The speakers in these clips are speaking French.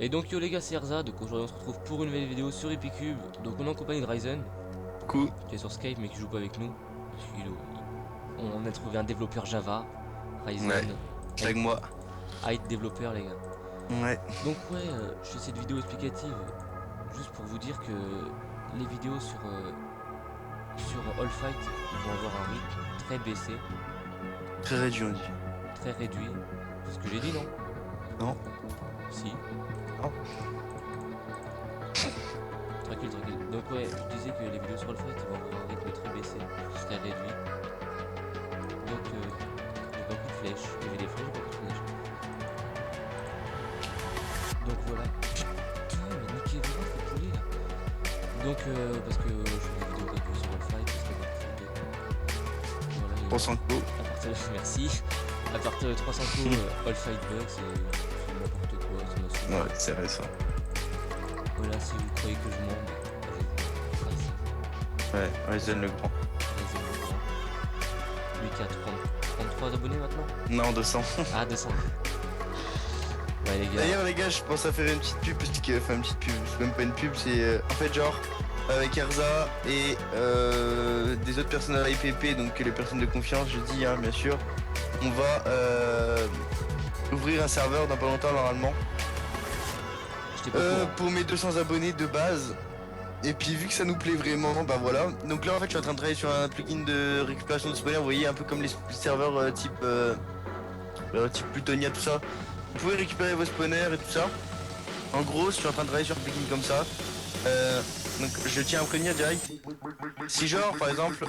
Et donc yo les gars, c'est Erza, donc aujourd'hui on se retrouve pour une nouvelle vidéo sur Epicube. Donc on est en compagnie de Ryzen, Coup. qui est sur Skype mais qui joue pas avec nous. Parce on a trouvé un développeur Java, Ouais. Ryzen, Avec moi. Hyde développeur les gars. Ouais. Donc ouais, je fais cette vidéo explicative juste pour vous dire que les vidéos sur All Fight vont avoir un rythme très baissé, Très réduit on dit. très réduit. C'est ce que j'ai dit non? Non. Si. Non. Tranquille, tranquille. Donc ouais, je disais que les vidéos sur All Fight vont avoir un rythme très baissé, très réduit. Donc j'ai beaucoup de flèches. Il y avait des flèches, beaucoup de flèches. Donc voilà. Putain, mais niquez-vous les poulets là. Donc parce que je fais des vidéos réduites sur All Fight, parce qu'à partir de. Voilà, il y a- 300 coups. à partir de. Merci. À partir de 300 coups, All Fight bug, c'est n'importe quoi, ça m'a saoulé. Ouais, c'est vrai ça. Voilà, si vous croyez que je mens, allez-y. Ouais, Ryzen le grand. Ryzen le grand. Lui qui a 33 abonnés maintenant. Non, 200. Ah, 200. Ouais, les gars. D'ailleurs, les gars, je pense à faire une petite pub. Parce que, enfin, une petite pub, c'est même pas une pub, c'est en fait, genre, avec Erza et des autres personnes à la IPP, donc les personnes de confiance, je dis, hein, bien sûr, on va ouvrir un serveur dans pas longtemps, normalement. J'étais pas au courant. Pour mes 200 abonnés de base. Et puis vu que ça nous plaît vraiment, bah voilà. Donc là en fait je suis en train de travailler sur un plugin de récupération de spawner, vous voyez, un peu comme les serveurs type Plutonia, tout ça. Vous pouvez récupérer vos spawners et tout ça. En gros, je suis en train de travailler sur un plugin comme ça. Donc je tiens à prévenir direct. Si genre par exemple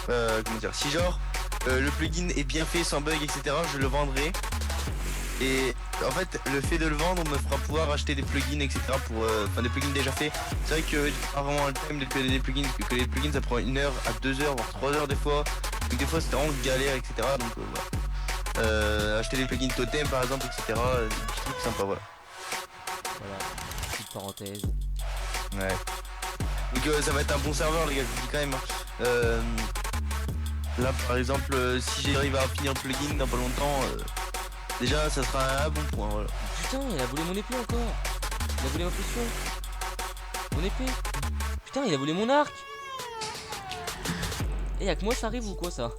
comment dire, si genre le plugin est bien fait, sans bug, etc., je le vendrai. Et en fait, le fait de le vendre me fera pouvoir acheter des plugins, etc. pour, enfin des plugins déjà faits. C'est vrai que j'ai pas vraiment le time de créer des plugins, que les plugins ça prend 1 heure à 2 heures, voire 3 heures des fois. Donc des fois c'est vraiment galère, etc. Donc voilà. Acheter des plugins totem par exemple, etc. Des petits trucs sympas, voilà. Voilà. Petite parenthèse. Ouais. Donc ça va être un bon serveur les gars, je vous dis quand même. Là par exemple, si j'arrive à finir le plugin dans pas longtemps, déjà ça sera un bon point, voilà. Putain, il a volé mon épée encore. Il a volé ma potion. Mon épée. Putain, il a volé mon arc. Et y'a que moi ça arrive ou quoi ça?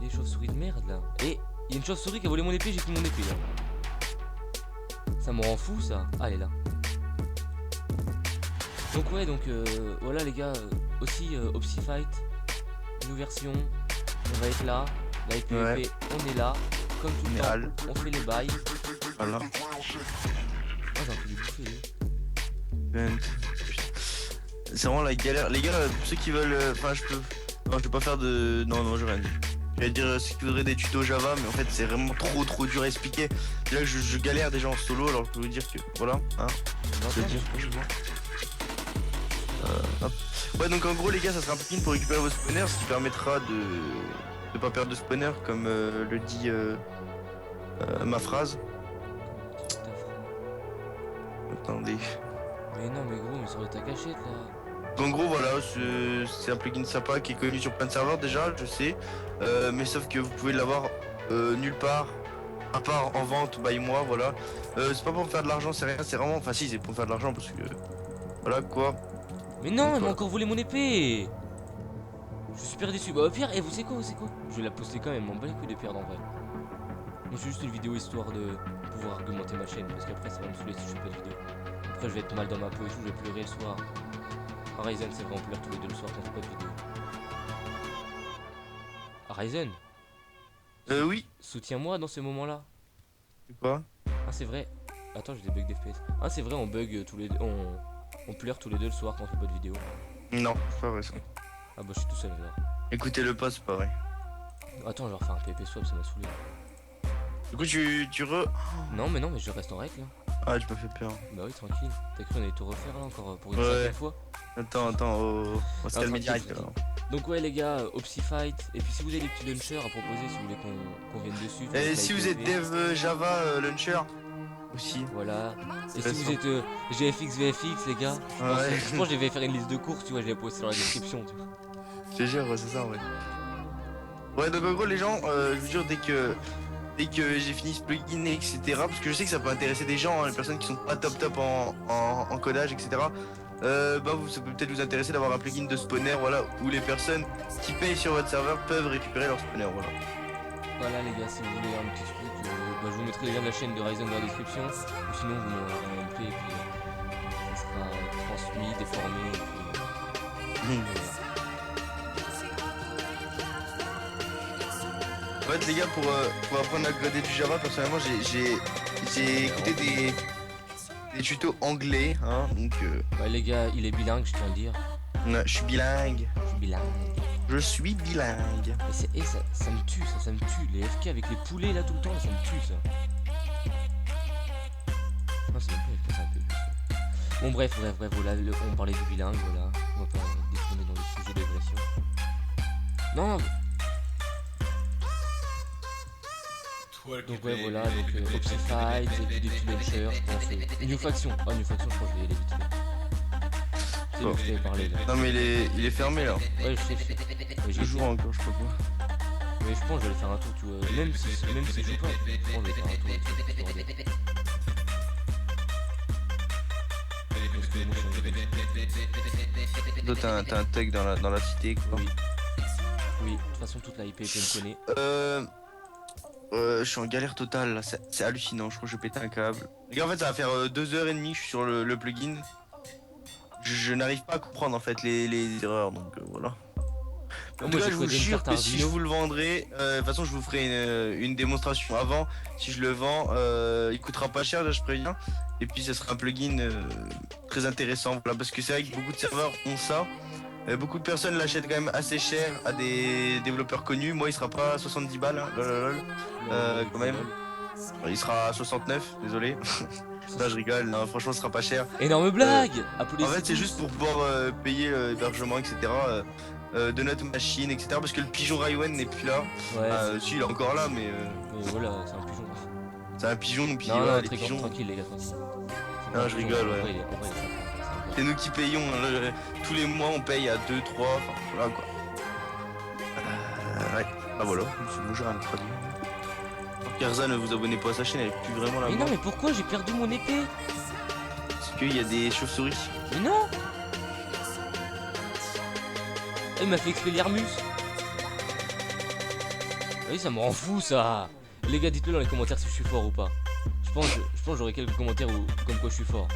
Des chauves-souris de merde là. Et il y a une chauve-souris qui a volé mon épée, j'ai plus mon épée là. Ça me rend fou ça. Ah, elle est là. Donc ouais, donc voilà les gars. Aussi Opsifight, une version. On va être là. La IPVP, Ouais. on est là. Comme tout le Général. temps, on fait les bails. Voilà. Ah, j'ai envie de bouffer. C'est vraiment la galère. Les gars, pour ceux qui veulent. Enfin, je peux. Non, je vais pas faire de. Non, non, je rien dit. J'allais dire ceux qui voudraient des tutos Java, mais en fait, c'est vraiment trop dur à expliquer. Là, je galère déjà en solo, alors je peux vous dire que. Voilà, hein. Je veux dire. Hop. Ouais, donc en gros, les gars, ça sera un plugin pour récupérer vos spawners, ce qui permettra de pas perdre de spawner, comme le dit ma phrase. Attendez. Mais non, mais gros, mais sur ta cachette là. En gros voilà, c'est un plugin sympa qui est connu sur plein de serveurs déjà, je sais. Mais sauf que vous pouvez l'avoir nulle part, à part en vente by moi, voilà. C'est pas pour me faire de l'argent, c'est rien, c'est vraiment. Enfin si, c'est pour me faire de l'argent parce que. Voilà quoi. Mais non, Donc, elle m'a voilà. encore volé mon épée. Je suis super déçu. Bah au pire, vous savez quoi, je vais la poster quand même, m'en bats les couilles de perdre en vrai. Moi c'est juste une vidéo histoire de pouvoir argumenter ma chaîne, parce qu'après ça va me saouler si je fais pas de vidéo. Après je vais être mal dans ma peau et tout, je vais pleurer le soir. Ryzen, c'est vrai, on pleure tous les deux le soir quand on fait pas de vidéo. Ryzen, Oui. soutiens-moi dans ce moment-là. C'est quoi? Ah c'est vrai. Attends, j'ai des bugs d'FPS. Ah c'est vrai, on bug tous les deux, on pleure tous les deux le soir quand on fait pas de vidéo. Non, c'est pas vrai ça. Ah bah je suis tout seul alors. Écoutez le pas, c'est pas vrai. Attends, je vais refaire un PP swap, ça m'a saoulé. Du coup tu re. Non mais je reste en règle là. Ah, tu m'as fait peur. Bah oui, tranquille. T'as cru on allait tout refaire là encore pour une Ouais. cinquième fois. Attends, on se Ah, calme tranquille, direct tranquille. alors. Donc ouais les gars, Opsifight. Et puis si vous avez des petits launchers à proposer, si vous voulez qu'on vienne dessus. Et si vous êtes dev Java launcher aussi. Voilà. Et si Intéressant. vous êtes GFX, VFX les gars, Ouais. je pense que je vais faire une liste de courses, tu vois, je vais la poster dans la description, tu vois. Je te jure, ouais, c'est ça, ouais. Ouais, donc en gros, les gens, je vous jure, dès que dès que j'ai fini ce plugin, etc. Parce que je sais que ça peut intéresser des gens, hein, les personnes qui sont pas top en codage, etc. Ça peut peut-être vous intéresser d'avoir un plugin de spawner, voilà, où les personnes qui payent sur votre serveur peuvent récupérer leur spawner, voilà. Voilà les gars, si vous voulez un petit truc, je vous mettrai le lien de la chaîne de Ryzen dans la description. Ou sinon vous m'enverrez un MP et puis ça sera transmis, déformé et puis voilà. En fait les gars, pour apprendre à coder du Java, personnellement j'ai écouté des tutos anglais, hein, donc Ouais les gars, il est bilingue, je tiens à le dire. je suis bilingue. Je suis bilingue. Je suis bilingue. Et ça me tue, ça me tue. Les FK avec les poulets là tout le temps, ça me tue ça. Non, c'est même pas FK, c'est un peu plus. Bon bref, voilà, on parlait du bilingue, voilà. On va pas détourner dans le sujet d'agression. Non, donc ouais voilà, donc Opsified, et puis des petits launchers, je pense. New Faction, New Faction je crois que je vais y aller vite fait. C'est lui que je t'avais parlé là. Non mais il est fermé là. Ouais je sais. Ouais, Je joue encore, je sais pas quoi. Mais je pense que je vais aller faire un tour, tu vois. Même si je joue pas, je pense que je vais faire un tour. Parce que moi, je suis un Toi t'as un tech dans la cité quoi. Oui, de toute façon toute la IP me connaît. Je suis en galère totale là, c'est hallucinant, je crois que je vais péter un câble. Les gars en fait ça va faire 2h30 que je suis sur le plugin. Je n'arrive pas à comprendre en fait les erreurs donc voilà. En tout cas je vous jure que si je vous le vendrai, de toute façon je vous ferai une démonstration avant. Si je le vends, il coûtera pas cher, là, je préviens. Et puis ce sera un plugin très intéressant, voilà, parce que c'est vrai que beaucoup de serveurs ont ça. Beaucoup de personnes l'achètent quand même assez cher à des développeurs connus. Moi il sera pas à 70 balles, hein, quand même. Il sera à 69, désolé. Non je rigole, non, franchement ce sera pas cher. Énorme blague. En fait c'est juste pour pouvoir payer l'hébergement, etc. De notre machine, etc. Parce que le pigeon Raywen n'est plus là. Ouais. Si il est encore là, mais voilà, c'est un pigeon. c'est un pigeon, puis Non, voilà, non, les pigeons. Tranquille les gars, tranquille. Non, je rigole, ouais. En vrai, il est sympa. C'est nous qui payons, hein, tous les mois on paye à 2, 3, enfin voilà quoi. Ouais, ah voilà, c'est bon, j'ai rien à dire. Karza, ne vous abonnez pas à sa chaîne, elle est plus vraiment là. Mais non, mais pourquoi j'ai perdu mon épée? Parce qu'il y a des chauves-souris. Mais non. Il m'a fait Expelliarmus. Oui, ça me rend fou ça. Les gars, dites-le dans les commentaires si je suis fort ou pas. Je pense que j'aurai quelques commentaires comme quoi je suis fort.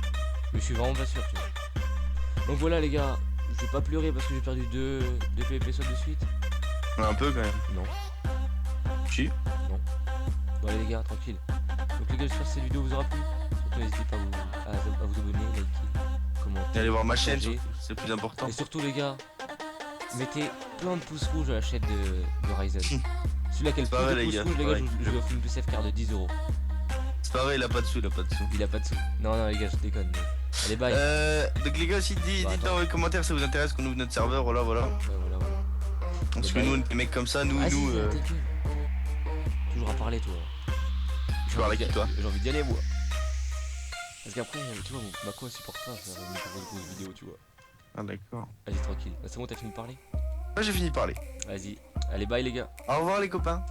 Mais je suis vraiment pas sûr, tu vois. Donc voilà les gars, je vais pas pleurer parce que j'ai perdu 2 PvP sauts de suite. Un peu quand même. Non. Si. Non. Bon allez les gars, tranquille. Donc les gars, j'espère que cette vidéo vous aura plu. Surtout n'hésitez pas à vous abonner, liker, commenter. Et allez voir ma chaîne, partager. c'est le plus important. Et surtout les gars, mettez plein de pouces rouges à la chaîne de Ryzen. Celui-là qui a le plus de pouces rouges, les gars, je lui offre une plus FK de 10 €. C'est pas vrai, il a pas de sous, Il a pas de sous. Non les gars, je déconne. Allez bye. Donc les gars aussi dites dans les commentaires si ça vous intéresse qu'on ouvre notre serveur, voilà. Ouais, voilà. Parce que nous on est des mecs comme ça, nous. Toujours à parler toi. Tu parles avec qui toi? J'ai envie d'y aller moi. Parce qu'après, tu vois, ma co supporte pas faire une grosse vidéo, tu vois. Ah d'accord. Vas-y tranquille. C'est bon, t'as fini de parler? Moi j'ai fini de parler. Vas-y. Allez bye les gars. Au revoir les copains.